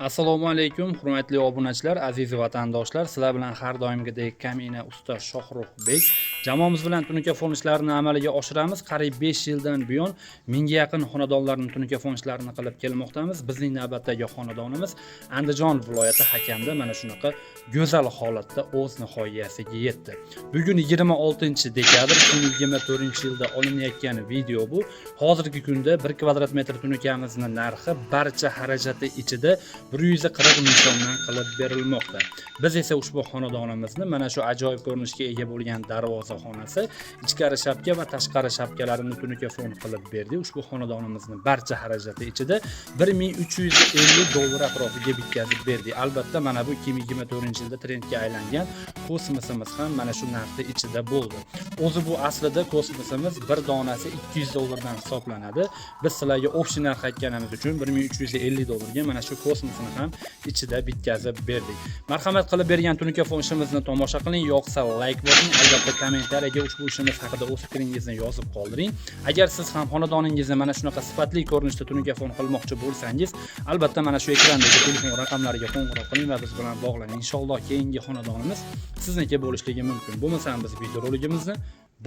Assalomu alaykum, hurmatli obunachilar, aziz vatandoshlar. Sizlar bilan har doimgidek Kamina usta Shohruxbek jamoamiz bilan tunuka fonishlarini amalga oshiramiz. Qariyb 5 yildan buyon mingga yaqin xonadonlarning tunuka fonishlarini qilib kelmoqdamiz. Bizning navbatdagi xonadonimiz Andijon viloyati Hakamda mana shunaqa go'zal holatda o'z nihoyasiga yetdi. Bugun 26-dekabr 2024-yilda olinayotgan video bu. Hozirgi kunda 1 kvadrat metr tunukamizning narxi barcha xarajati ichida 140 ming so'mdan qilib berilmoqda. Biz esa ushbu xonadonimizni mana shu ajoyib ko'rinishga ega bo'lgan darvozaxonasi, ichkari shapka va tashqari shapkalarini tunuka fon qilib berdik. Ushbu xonadonimizni barcha xarajati ichida $1350 atrofiga bitkazib berdik. Albatta mana bu 2024-yilda trendga aylangan kosmosimiz ham mana shu narxda ichida bo'ldi. O'zi bu aslida kosmosimiz bir donasi $200 dan hisoblanadi. Biz sizlarga opsiya narx aytganimiz uchun $1350 ga mana shu kosmosni ham ichida bitkazib berdik. Marhamat qilib bergan tunuka fonishimizni tomosha qiling, yoqsa like bosing, albatta kommentariyaga ushbu ishimiz haqida o'z fikringizni yozib qoldiring. Agar siz ham xonadoningizni mana shunaqa sifatli ko'rinishda tunuka fon qilmoqchi bo'lsangiz, albatta mana shu ekrandagi telefon raqamlariga qo'ng'iroq qiling va biz bilan bog'laning. Inshaalloh keyingi xonadonimiz sizniki bo'lishligi mumkin. Bo'lmasa biz videorolikimizni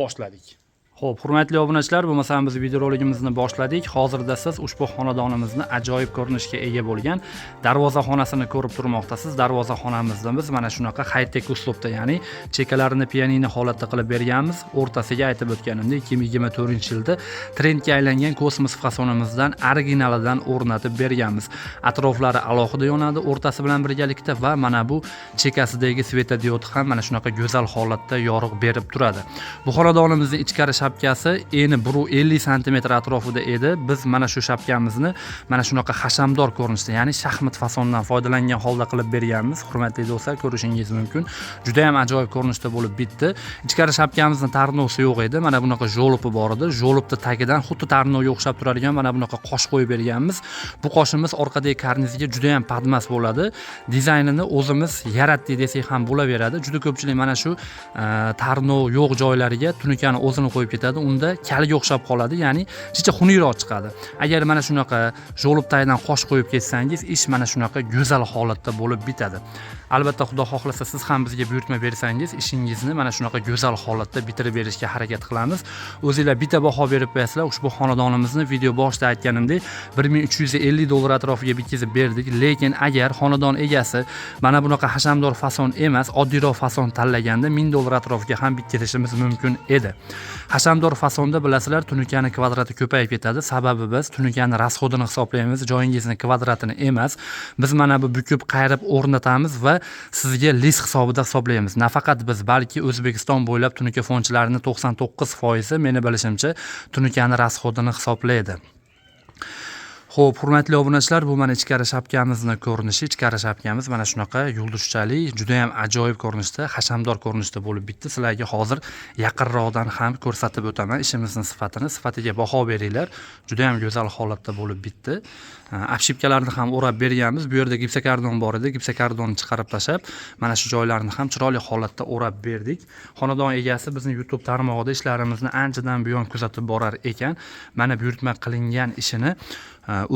boshladik. Xo'p, hurmatli obunachilar, bo'lmasa biz videorolikimizni boshladik. Hozirda siz ushbu xonadonimizni ajoyib ko'rinishga ega bo'lgan darvozaxonasini ko'rib turmoqdasiz. Darvozaxonamizda biz mana shunaqa high-tech uslubda, ya'ni chekalarini pianino holatda qilib berganmiz. O'rtasiga aytib o'tganimdek 2024-yilda trendga aylangan kosmos fasonimizdan originalidan o'rnatib berganmiz. Atroflari alohida yonadi o'rtasi bilan birgalikda va mana bu chekasidagi svetodiod ham mana shunaqa go'zal holatda yorug' berib turadi. Bu xonadonimizning ichkari shapkasi eni 150 sm atrofida edi. Biz mana shu shapkamizni mana shunaqa hashamdor ko'rinishda, ya'ni shaxmat fasondan foydalangan holda qilib berganmiz. Hurmatli do'stlar, ko'rishingiz mumkin. Juda ham ajoyib ko'rinishda bo'lib bitdi. Ichkari shapkamizning tarnovsi yo'q edi. Mana bunaqa jolupi bor edi. Jolupni tagidan xuddi tarnovga o'xshab turadigan mana bunaqa qosh qo'yib berganmiz. Bu qoshimiz orqadagi karnizga juda ham padmas bo'ladi. Dizaynini o'zimiz yaratdik desak ham bo'laveradi. Juda ko'pchilik mana shu tarnov yo'q joylariga tunukani o'zini qo'yib ketadi, unda kalga o'xshab qoladi, ya'ni chicha xunukroq chiqadi. Agar mana shunaqa jolib tagidan qosh qo'yib ketsangiz, ish mana shunaqa go'zal holatda bo'lib bitadi. Albatta Xudo xohlasa siz ham bizga buyurtma bersangiz, ishingizni mana shunaqa go'zal holatda bitirib berishga harakat qilamiz. O'zingizlar bitta baho berib qo'yasizlar. Ushbu xonadonimizni video boshida aytganimdek $1350 atrofiga bitkazib berdik, lekin agar xonadon egasi mana bunaqa hashamdor fason emas, oddiyroq fason tanlaganda $1000 atrofiga ham bitkazishimiz mumkin edi. Hashamdor fasonda bilasizlar, tunukani kvadrati ko'payib ketadi. Sababi biz tunukani rasxodini hisoblaymiz, joyingizni kvadratini emas. Biz mana bu bukib qayrib o'rnatamiz va sizga list hisobida hisoblaymiz. Nafaqat biz, balki O'zbekiston bo'ylab tunuka fonchilarini 99% meni bilishimcha tunukani rasxodini hisoblaydi. Xo'p, hurmatli obunachilar, bu mana ichkari shapkamizning ko'rinishi. Ichkari shapkamiz mana shunaqa yulduzchali, juda ham ajoyib ko'rinishda, hashamdor ko'rinishda bo'lib bitdi. Sizlarga hozir yaqinroqdan ham ko'rsatib o'taman ishimizning sifatini. Sifatiga baho beringlar. Juda ham go'zal holatda bo'lib bitdi. Apshipkalarni ham o'rab berganmiz. Bu yerda gipsokardon bor edi. Gipsokardonni chiqarib tashab, mana shu joylarni ham chiroyli holatda o'rab berdik. Xonadon egasi bizning YouTube tarmog'ida ishlarimizni anchadan buyon kuzatib borar ekan. Mana buyurtma qilingan ishini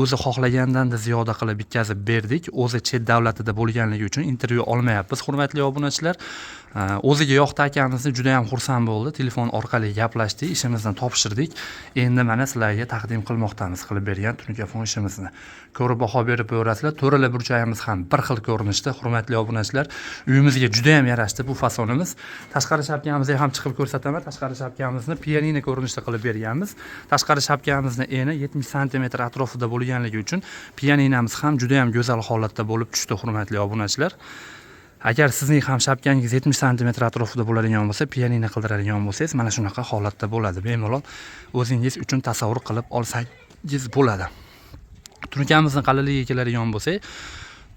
o'zi xohlagandan-da ziyoda qilib bitkazib berdik. O'zi chet davlatida bo'lganligi uchun intervyu olmayapmiz, hurmatli obunachilar. O'ziga yoqdi akamizni, juda ham xursand bo'ldi. Telefon orqali gaplashdik, ishimizni topshirdik. Endi mana sizlarga taqdim qilmoqdamiz qilib bergan tunuka fon ishimizni. Ko'rib baho berib qo'yasizlar. To'rala burchagimiz ham bir xil ko'rinishda, hurmatli obunachilar. Uyimizga juda ham yarashdi bu fasonimiz. Tashqari shapkamizga ham chiqib ko'rsataman. Tashqari shapkamizni pianino ko'rinishda qilib berganmiz. Tashqari shapkamizning eni 70 sm atrofida bo'lganligi uchun pianinamiz ham juda ham go'zal holatda bo'lib tushdi, hurmatli obunachilar. Agar sizning ham shapkangiz 70 sm atrofida bo'ladigan bo'lsa, pianino qildiradigan bo'lsangiz, mana shunaqa holatda bo'ladi. Bemalol o'zingiz uchun tasavvur qilib olsangiz bo'ladi. Tunukamizning qalinligiga keladigan bo'lsak,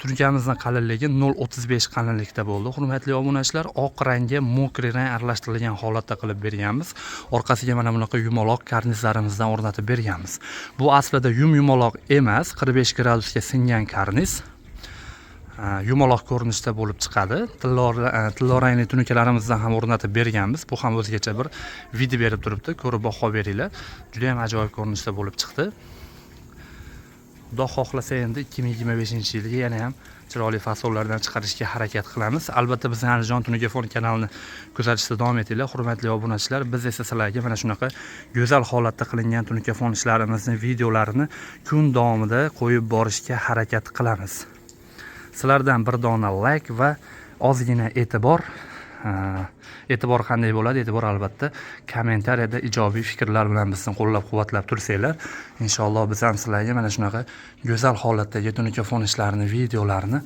tunukamizning qalinligi 0.35 qalinlikda bo'ldi. Hurmatli obunachilar, oq rangga mokri rang aralashtirilgan holatda qilib berganmiz. Orqasiga mana bunaqa yumaloq karnizlarimizdan o'rnatib berganmiz. Bu aslida yumaloq emas, 45 gradusga singan karniz. Yumaloq ko'rinishda bo'lib chiqadi. Tillo rangli tunukalarimizdan ham o'rnatib berganmiz. Bu ham o'zgacha bir video berib turibdi. Ko'rib baho beringlar. Juda ham ajoyib ko'rinishda bo'lib chiqdi. Xudo xohlasa endi 2025-yilga yana ham chiroyli fasollardan chiqarishga harakat qilamiz. Albatta biz Andijon Tunukafon kanalini kuzatishda davom etinglar, hurmatli obunachilar. Biz esa sizlarga mana shunaqa go'zal holatda qilingan Tunukafon ishlarimizni, videolarini kun davomida qo'yib borishga harakat qilamiz. Sizlardan bir dona like va ozgina e'tibor. E'tibor qanday bo'ladi? E'tibor albatta kommentariyada ijobiy fikrlar bilan bizni qo'llab-quvvatlab tursanglar, inshaalloh biz ham sizlarga mana shunaqa go'zal holatdagi Tunukafon ishlarini, videolarini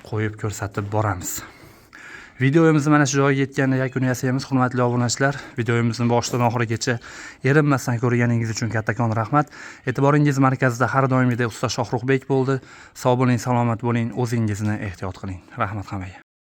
qo'yib ko'rsatib boramiz. Videomizni mana shu joyga yetganda yakun yasaymiz, hurmatli obunachilar. Videomizni boshidan oxirigacha erinmasdan ko'rganingiz uchun kattakon rahmat. E'tiboringiz markazida har doimgidek usta Shohruxbek bo'ldi. Sog' bo'ling, salomat bo'ling, o'zingizni ehtiyot qiling. Rahmat hammaga.